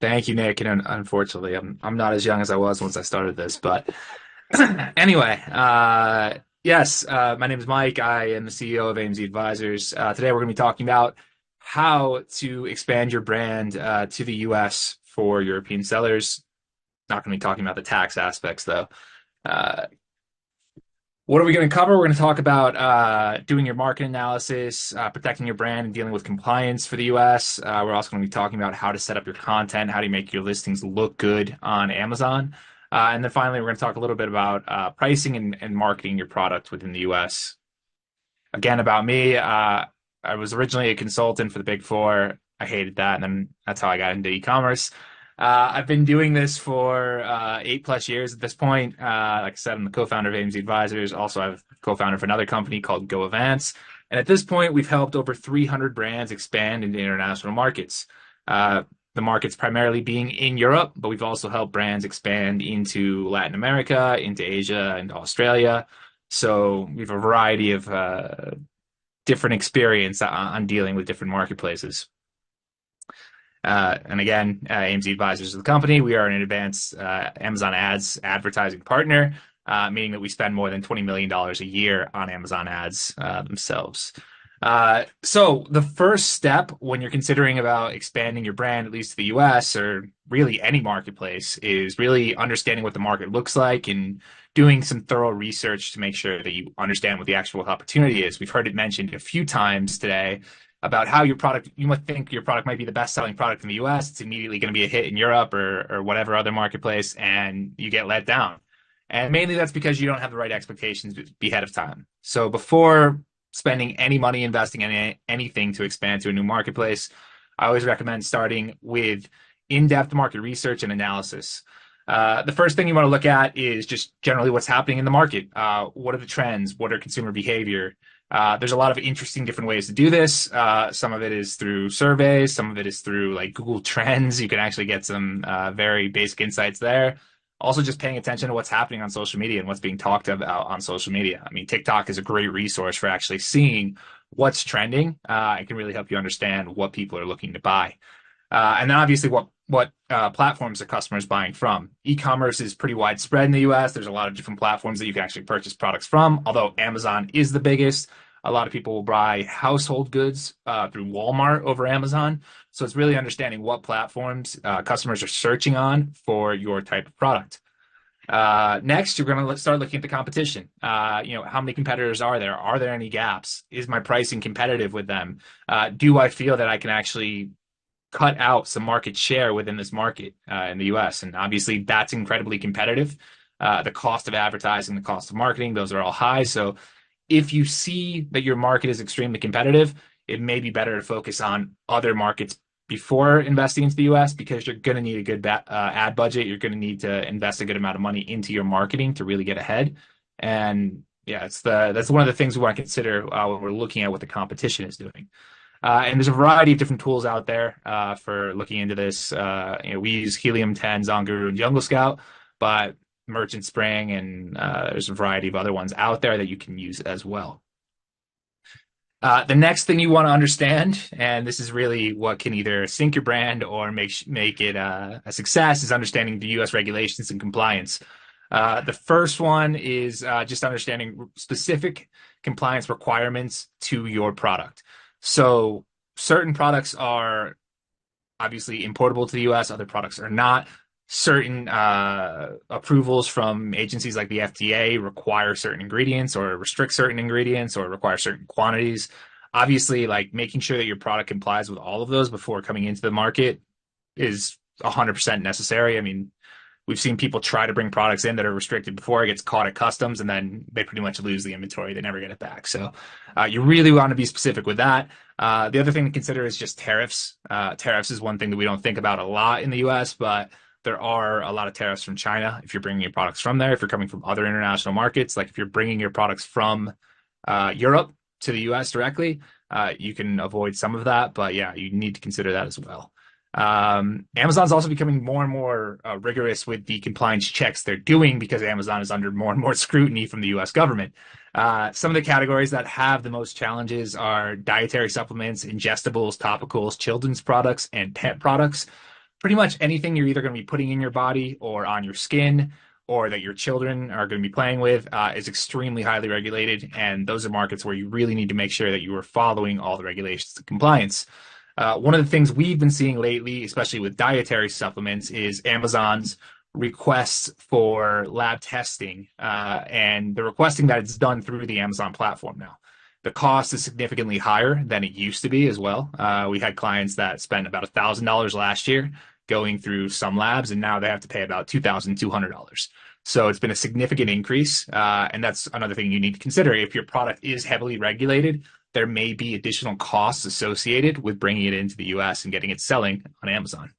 Thank you, Nick. And unfortunately, I'm not as young as I was once I started this, but anyway, yes, my name is Mike. I am the CEO of AMZ Advisors. Today, we're going to be talking about how to expand your brand to the US for European sellers. Not going to be talking about the tax aspects, though. Uh, what are we going to cover? We're going to talk about doing your market analysis, protecting your brand, and dealing with compliance for the US. We're also going to be talking about how to set up your content, how do you make your listings look good on Amazon. And then finally, we're going to talk a little bit about pricing and marketing your product within the US. Again, about me, I was originally a consultant for the Big Four. I hated that, and then that's how I got into e-commerce. I've been doing this for 8+ years at this point. Like I said, I'm the co-founder of AMZ Advisors. Also, I'm co-founder for another company called GoAvance. And at this point, we've helped over 300 brands expand into international markets. The markets primarily being in Europe, but we've also helped brands expand into Latin America, into Asia, and Australia. So we have a variety of different experience on dealing with different marketplaces. And again, AMZ Advisors is the company. We are an advanced Amazon ads advertising partner, meaning that we spend more than $20 million a year on Amazon ads themselves. So the first step when you're considering about expanding your brand, at least to the US or really any marketplace, is really understanding what the market looks like and doing some thorough research to make sure that you understand what the actual opportunity is. We've heard it mentioned a few times today about how your product, you might think your product might be the best selling product in the US. It's immediately going to be a hit in Europe or whatever other marketplace, and you get let down. And mainly that's because you don't have the right expectations ahead of time. So before spending any money investing in anything to expand to a new marketplace, I always recommend starting with in-depth market research and analysis. The first thing you want to look at is just generally what's happening in the market. What are the trends? What are consumer behavior? There's a lot of interesting different ways to do this. Some of it is through surveys. Some of it is through like Google Trends. You can actually get some very basic insights there. Also, just paying attention to what's happening on social media and what's being talked about on social media. I mean, TikTok is a great resource for actually seeing what's trending. It can really help you understand what people are looking to buy. And then obviously what platforms are customers buying from. E-commerce is pretty widespread in the US. There's a lot of different platforms that you can actually purchase products from, although Amazon is the biggest. A lot of people will buy household goods through Walmart over Amazon. So it's really understanding what platforms customers are searching on for your type of product. Next, you're going to start looking at the competition. How many competitors are there? Are there any gaps? Is my pricing competitive with them? Do I feel that I can actually cut out some market share within this market in the US? And obviously, that's incredibly competitive. The cost of advertising, the cost of marketing, those are all high. So if you see that your market is extremely competitive, it may be better to focus on other markets before investing into the US because you're going to need a good ad budget. You're going to need to invest a good amount of money into your marketing to really get ahead. And yeah, that's one of the things we want to consider when we're looking at what the competition is doing. And there's a variety of different tools out there for looking into this. We use Helium 10, Zonguru, and Jungle Scout, but Merchant Spring and there's a variety of other ones out there that you can use as well. The next thing you want to understand, and this is really what can either sink your brand or make it a success, is understanding the U.S. regulations and compliance. The first one is just understanding specific compliance requirements to your product. So certain products are obviously importable to the US, other products are not. Certain approvals from agencies like the FDA require certain ingredients or restrict certain ingredients or require certain quantities. Obviously, like making sure that your product complies with all of those before coming into the market is 100% necessary. I mean, we've seen people try to bring products in that are restricted before it gets caught at customs, and then they pretty much lose the inventory. They never get it back. So you really want to be specific with that. The other thing to consider is just tariffs. Tariffs is one thing that we don't think about a lot in the US, but there are a lot of tariffs from China if you're bringing your products from there. If you're coming from other international markets, like if you're bringing your products from Europe to the US directly, you can avoid some of that. But yeah, you need to consider that as well. Amazon's also becoming more and more rigorous with the compliance checks they're doing because Amazon is under more and more scrutiny from the US government. Some of the categories that have the most challenges are dietary supplements, ingestibles, topicals, children's products, and pet products. pretty much anything you're either going to be putting in your body or on your skin or that your children are going to be playing with is extremely highly regulated. And those are markets where you really need to make sure that you are following all the regulations and compliance. One of the things we've been seeing lately, especially with dietary supplements, is Amazon's requests for lab testing, and they're requesting that it's done through the Amazon platform now. The cost is significantly higher than it used to be as well. We had clients that spent about $1,000 last year going through some labs, and now they have to pay about $2,200. So it's been a significant increase, and that's another thing you need to consider. If your product is heavily regulated, there may be additional costs associated with bringing it into the US and getting it selling on Amazon.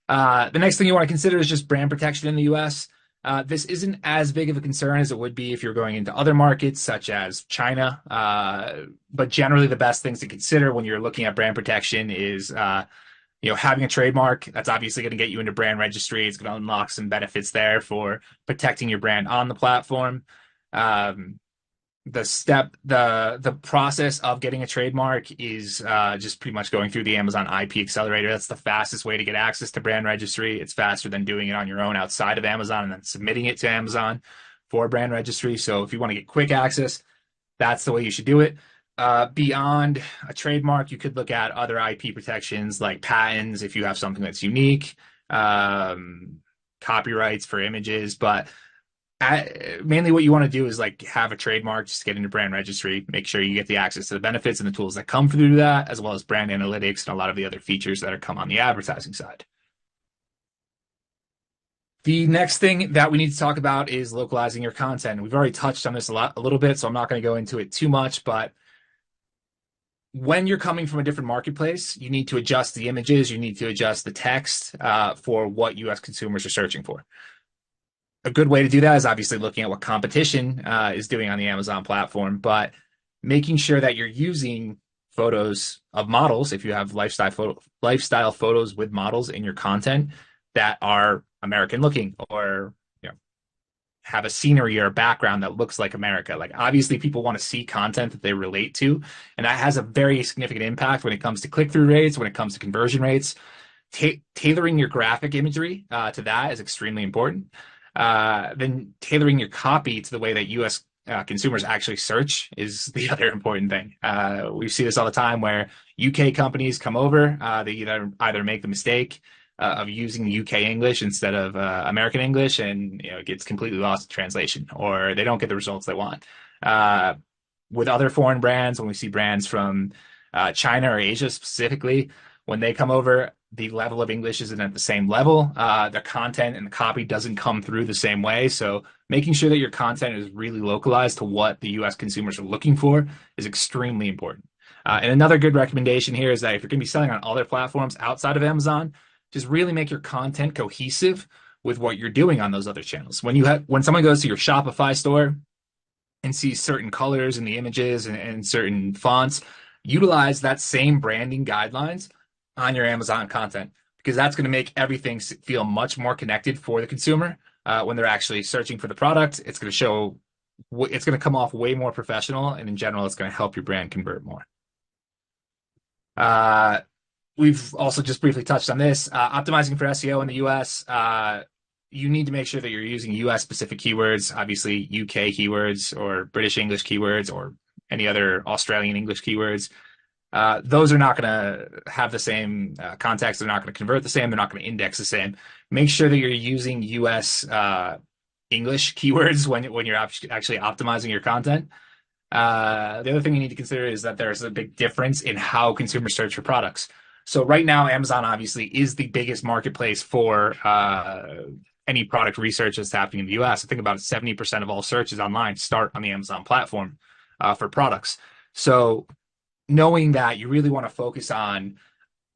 The next thing you want to consider is just brand protection in the US. This isn't as big of a concern as it would be if you're going into other markets such as China. But generally, the best things to consider when you're looking at brand protection is having a trademark. That's obviously going to get you into brand registry. It's going to unlock some benefits there for protecting your brand on the platform. The process of getting a trademark is just pretty much going through the Amazon IP accelerator. That's the fastest way to get access to brand registry. It's faster than doing it on your own outside of Amazon and then submitting it to Amazon for brand registry. So if you want to get quick access, that's the way you should do it. Beyond a trademark, you could look at other IP protections like patents if you have something that's unique, copyrights for images, but mainly what you want to do is like have a trademark, just get into brand registry, make sure you get the access to the benefits and the tools that come through that, as well as brand analytics and a lot of the other features that are come on the advertising side. The next thing that we need to talk about is localizing your content. We've already touched on this a little bit, so I'm not going to go into it too much, but when you're coming from a different marketplace, you need to adjust the images, you need to adjust the text for what US consumers are searching for. A good way to do that is obviously looking at what competition is doing on the Amazon platform, but making sure that you're using photos of models, if you have lifestyle photos with models in your content that are American looking or have a scenery or a background that looks like America. Like obviously people want to see content that they relate to, and that has a very significant impact when it comes to click-through rates, when it comes to conversion rates. Tailoring your graphic imagery to that is extremely important. Then tailoring your copy to the way that US consumers actually search is the other important thing. We see this all the time where UK companies come over, they either make the mistake of using UK English instead of American English, and it gets completely lost in translation, or they don't get the results they want. With other foreign brands, when we see brands from China or Asia specifically, when they come over, the level of English isn't at the same level. The content and the copy doesn't come through the same way. So making sure that your content is really localized to what the US consumers are looking for is extremely important. And another good recommendation here is that if you're going to be selling on other platforms outside of Amazon, just really make your content cohesive with what you're doing on those other channels. When someone goes to your Shopify store and sees certain colors in the images and certain fonts, utilize that same branding guidelines on your Amazon content, because that's going to make everything feel much more connected for the consumer when they're actually searching for the product. It's going to come off way more professional, and in general, it's going to help your brand convert more. We've also just briefly touched on this. Optimizing for SEO in the US, you need to make sure that you're using US specific keywords, obviously UK keywords or British English keywords or any other Australian English keywords. Those are not going to have the same context. They're not going to convert the same. They're not going to index the same. Make sure that you're using US English keywords when you're actually optimizing your content. The other thing you need to consider is that there's a big difference in how consumers search for products. So right now, Amazon obviously is the biggest marketplace for any product research that's happening in the US. I think about 70% of all searches online start on the Amazon platform for products. So knowing that, you really want to focus on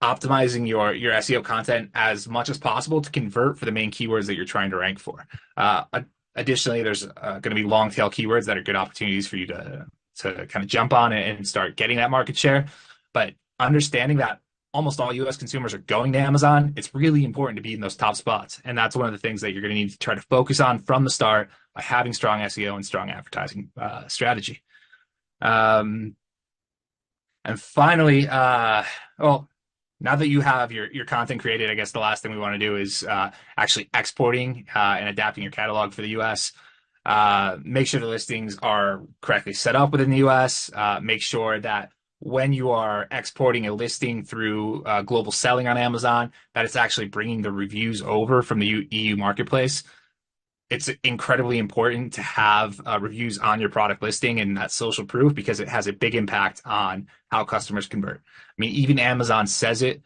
optimizing your SEO content as much as possible to convert for the main keywords that you're trying to rank for. Additionally, there's going to be long tail keywords that are good opportunities for you to kind of jump on and start getting that market share. But understanding that almost all US consumers are going to Amazon, it's really important to be in those top spots. And that's one of the things that you're going to need to try to focus on from the start by having strong SEO and strong advertising strategy. And finally, now that you have your content created, I guess the last thing we want to do is actually exporting and adapting your catalog for the US. Make sure the listings are correctly set up within the US. Make sure that when you are exporting a listing through global selling on Amazon, that it's actually bringing the reviews over from the EU marketplace. It's incredibly important to have reviews on your product listing and that social proof because it has a big impact on how customers convert. I mean, even Amazon says it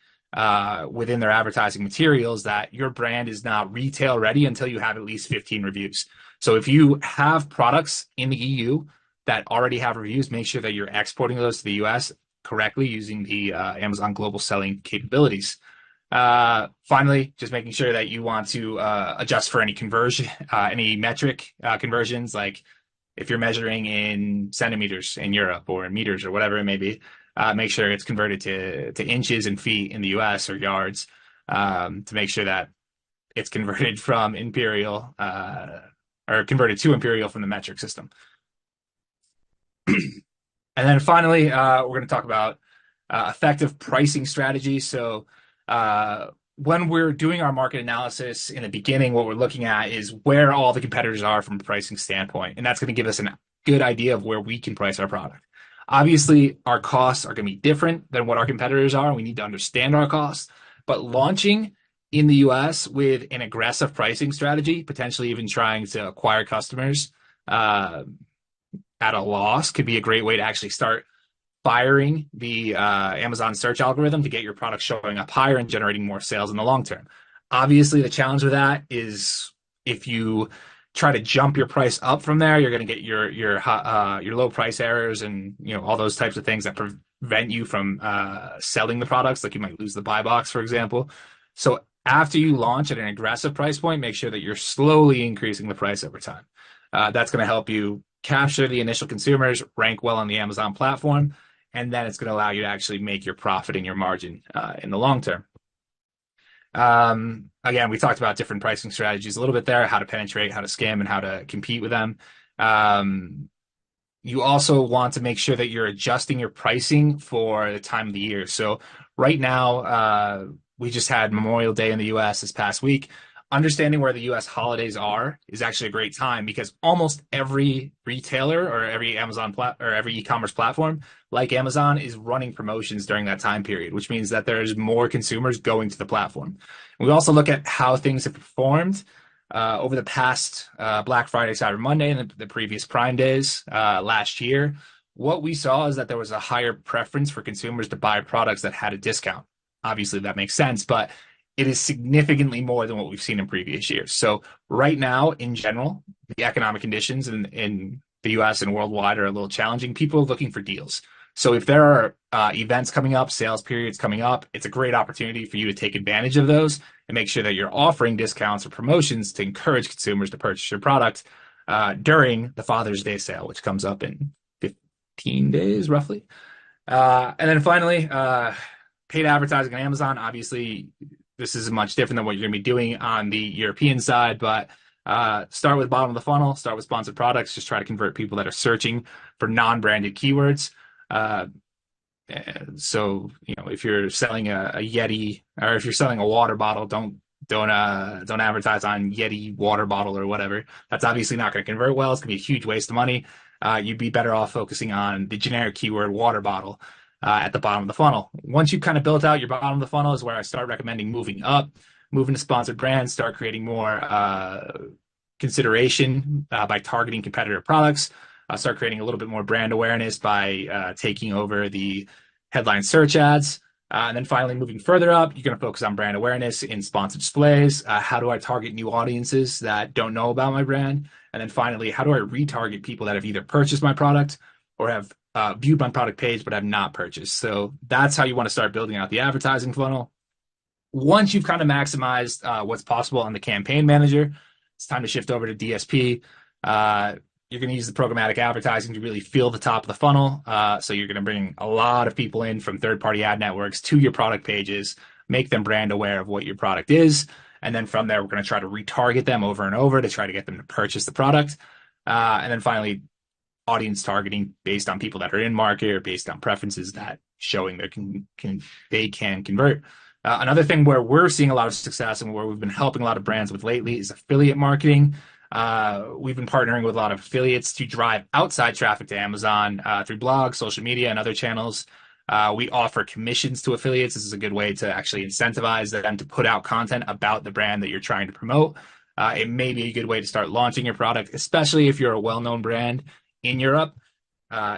within their advertising materials that your brand is not retail ready until you have at least 15 reviews. So if you have products in the EU that already have reviews, make sure that you're exporting those to the US correctly using the Amazon global selling capabilities. Finally, just making sure that you want to adjust for any conversion, any metric conversions, like if you're measuring in centimeters in Europe or in meters or whatever it may be, make sure it's converted to inches and feet in the US or yards to make sure that it's converted from imperial or converted to imperial from the metric system. And then finally, we're going to talk about effective pricing strategies. So when we're doing our market analysis in the beginning, what we're looking at is where all the competitors are from a pricing standpoint. And that's going to give us a good idea of where we can price our product. Obviously, our costs are going to be different than what our competitors are. And we need to understand our costs. But launching in the US with an aggressive pricing strategy, potentially even trying to acquire customers at a loss, could be a great way to actually start firing the Amazon search algorithm to get your product showing up higher and generating more sales in the long term. Obviously, the challenge with that is if you try to jump your price up from there, you're going to get your low price errors and all those types of things that prevent you from selling the products. Like you might lose the buy box, for example. So after you launch at an aggressive price point, make sure that you're slowly increasing the price over time. That's going to help you capture the initial consumers, rank well on the Amazon platform, and then it's going to allow you to actually make your profit and your margin in the long term. Again, we talked about different pricing strategies a little bit there, how to penetrate, how to scam, and how to compete with them. You also want to make sure that you're adjusting your pricing for the time of the year. So right now, we just had Memorial Day in the US this past week. Understanding where the US holidays are is actually a great time because almost every retailer or every or every e-commerce platform like Amazon is running promotions during that time period, which means that there's more consumers going to the platform. And we also look at how things have performed over the past Black Friday, Cyber Monday, and the previous Prime days last year. What we saw is that there was a higher preference for consumers to buy products that had a discount. Obviously, that makes sense, but it is significantly more than what we've seen in previous years. So right now, in general, the economic conditions in the US and worldwide are a little challenging. People are looking for deals. So if there are events coming up, sales periods coming up, it's a great opportunity for you to take advantage of those and make sure that you're offering discounts or promotions to encourage consumers to purchase your product during the Father's Day sale, which comes up in 15 days, roughly. And then finally, paid advertising on Amazon. Obviously, this is much different than what you're going to be doing on the European side, but start with bottom of the funnel, start with sponsored products, just try to convert people that are searching for non-branded keywords. So, if you're selling a Yeti or if you're selling a water bottle, don't advertise on Yeti water bottle or whatever. That's obviously not going to convert well. It's going to be a huge waste of money. You'd be better off focusing on the generic keyword water bottle. At the bottom of the funnel. Once you've kind of built out your bottom of the funnel is where I start recommending moving up, moving to sponsored brands, start creating more consideration by targeting competitor products, start creating a little bit more brand awareness by taking over the headline search ads. And then finally, moving further up, you're going to focus on brand awareness in sponsored displays. How do I target new audiences that don't know about my brand? And then finally, how do I retarget people that have either purchased my product or have viewed my product page but have not purchased? So that's how you want to start building out the advertising funnel. Once you've kind of maximized what's possible on the campaign manager, it's time to shift over to DSP. You're going to use the programmatic advertising to really fill the top of the funnel. So you're going to bring a lot of people in from third-party ad networks to your product pages, make them brand aware of what your product is. And then from there, we're going to try to retarget them over and over to try to get them to purchase the product. And then finally, audience targeting based on people that are in market or based on preferences that showing they can convert. Another thing where we're seeing a lot of success and where we've been helping a lot of brands with lately is affiliate marketing. We've been partnering with a lot of affiliates to drive outside traffic to Amazon through blogs, social media, and other channels. We offer commissions to affiliates. This is a good way to actually incentivize them to put out content about the brand that you're trying to promote. It may be a good way to start launching your product, especially if you're a well-known brand in Europe.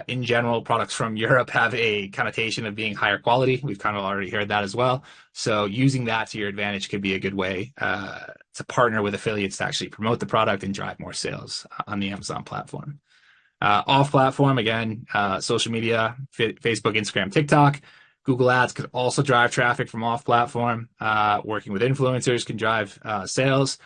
In general, products from Europe have a connotation of being higher quality. We've kind of already heard that as well. So using that to your advantage could be a good way to partner with affiliates to actually promote the product and drive more sales on the Amazon platform. Off platform, again, social media, Facebook, Instagram, TikTok. Google Ads could also drive traffic from off platform. Working with influencers can drive sales.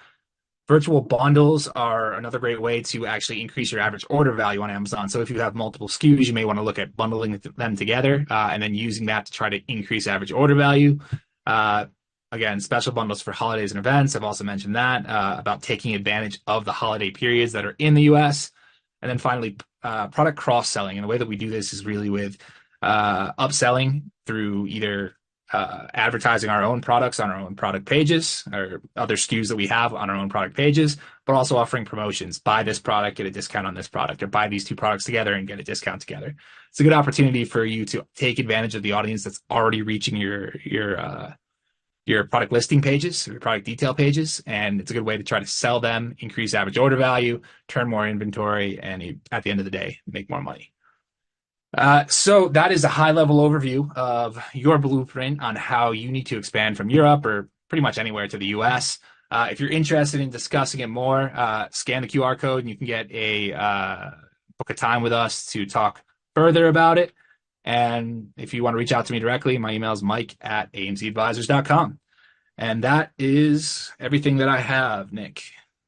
Virtual bundles are another great way to actually increase your average order value on Amazon. So if you have multiple SKUs, you may want to look at bundling them together and then using that to try to increase average order value. Again, special bundles for holidays and events. I've also mentioned that about taking advantage of the holiday periods that are in the US. And then finally, product cross-selling. And the way that we do this is really with upselling through either advertising our own products on our own product pages or other SKUs that we have on our own product pages, but also offering promotions. Buy this product, get a discount on this product, or buy these two products together and get a discount together. It's a good opportunity for you to take advantage of the audience that's already reaching your product listing pages, your product detail pages, and it's a good way to try to sell them, increase average order value, turn more inventory, and at the end of the day, make more money. So that is a high-level overview of your blueprint on how you need to expand from Europe or pretty much anywhere to the US. If you're interested in discussing it more, scan the QR code and you can get a book a time with us to talk further about it. And if you want to reach out to me directly, my email is mike@amzadvisors.com. And that is everything that I have, Nick.